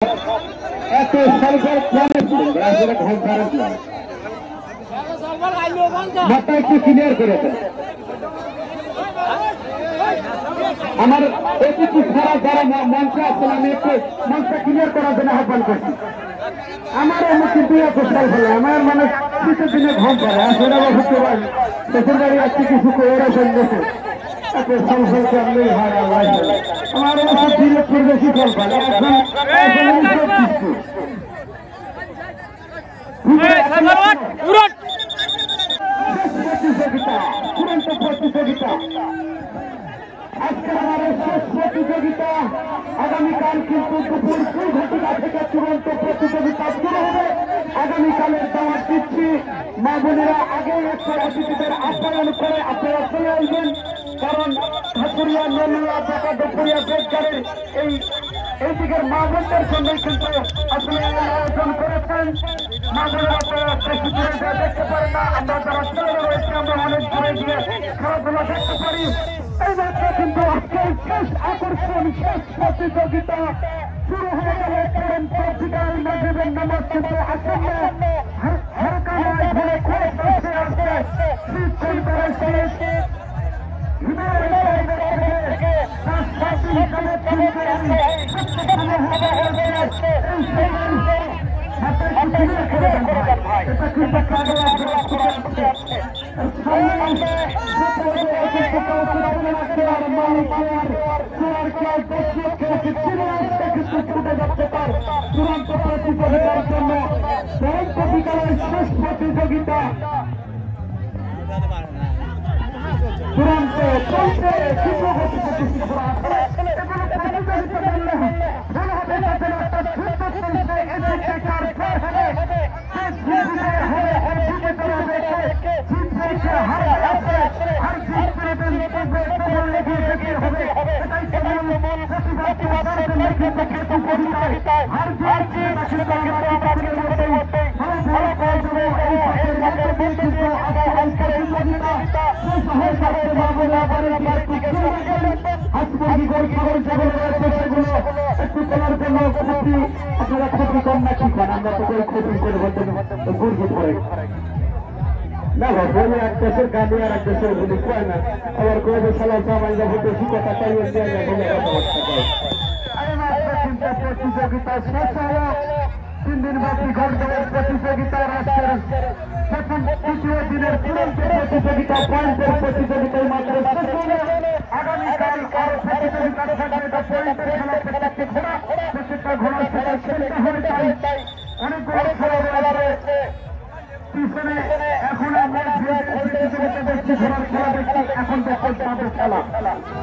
এত সালফার প্ল্যানে রাজের ঘর ধারণ মাথা একটু ক্লিয়ার করে দেন। আমার এটুকু ছাড়া যারা মঞ্চে আসলে আমি একটু মঞ্চটা ক্লিয়ার করার জন্য আহ্বান করছি। আমারও মুখে দুই এত সাল ফেলে আমার মানে শীতের দিনে ঘম পারে আসলে আমার হতে পারে শ্বশুর বাড়ি আজকে কিছু করে বসে এত সাল ফেলতে আপনি হয় আল্লাহ আমার সব দিনের বেশি ফল পারে প্রতিযোগিতা চূড়ান্ত প্রতিযোগিতা আজকে আমাদের শেষ প্রতিযোগিতা। আগামীকাল কিন্তু দুপুর 2 ঘটিকা থেকে চূড়ান্ত প্রতিযোগিতা শুরু হবে। আগামীকালের দাওয়াত দিচ্ছি মা বোনেরা আগে একটু অতিথিদের আপ্যায়ন করে আপনারা চলে আসবেন, কারণ ঠাকুরিয়া নলিয়া ঢাকা দুপুরিয়া বেদগাড়ির এই দিকের মা বোনদের জন্যই কিন্তু আসলে আয়োজন করেছেন। মা বোনেরা আপনারা বেশি দূরে দেখতে পারেন না, আমরা যারা চলে রয়েছে আমরা অনেক দূরে গিয়ে খেলাধুলা দেখতে পারি। এই মাত্র কিন্তু আজকের শেষ আকর্ষণ শেষ প্রতিযোগিতা শুরু হয়ে গেল। কারণ পর্তুগাল মাঝেবের নামাজ কিন্তু আসন্ন হালকা নয় ধরে খুব বসে আসছে শীত পরিবারের শেষ চূড়ান্ত প্রতিযোগিতার জন্য বিকালের শেষ প্রতিযোগিতা চূড়ান্ত চলছে আপনারা ক্ষতি কম না কি করেন, আমরা তো করে ক্ষতি করে গুরগি পড়ে না ভাবলে এক দেশের গাড়ি আর এক দেশের গুলি কয় না, আবার কয়ে সালাম সামাইজা হতে শিক্ষা তাই প্রতিযোগিতা শেষ হলো। 3 দিন ব্যাপী ঘটনার প্রতিযোগিতা রাষ্ট্রের প্রথম তৃতীয় দিনের চূড়ান্ত প্রতিযোগিতা পয়েন্টের প্রতিযোগিতায় মাত্র আগামীকাল আর প্রতিযোগিতা থাকবে। এটা পয়েন্টের খেলা, প্রত্যেকটি ঘোড়া প্রত্যেকটা ঘোড়ার সাথে খেলতে হবে। তাই অনেকগুলো খেলা রয়েছে পিছনে। এখন আমরা ঘোড়ার খেলা দেখছি, এখন দেখছেন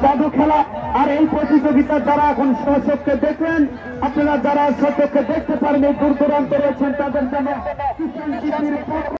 জাদু খেলা। আর এই প্রতিযোগিতা যারা এখন স্বচক্ষে দেখলেন, আপনারা যারা স্বচক্ষে দেখতে পারেন এই দূর দূরান্ত রয়েছেন তাদের জন্য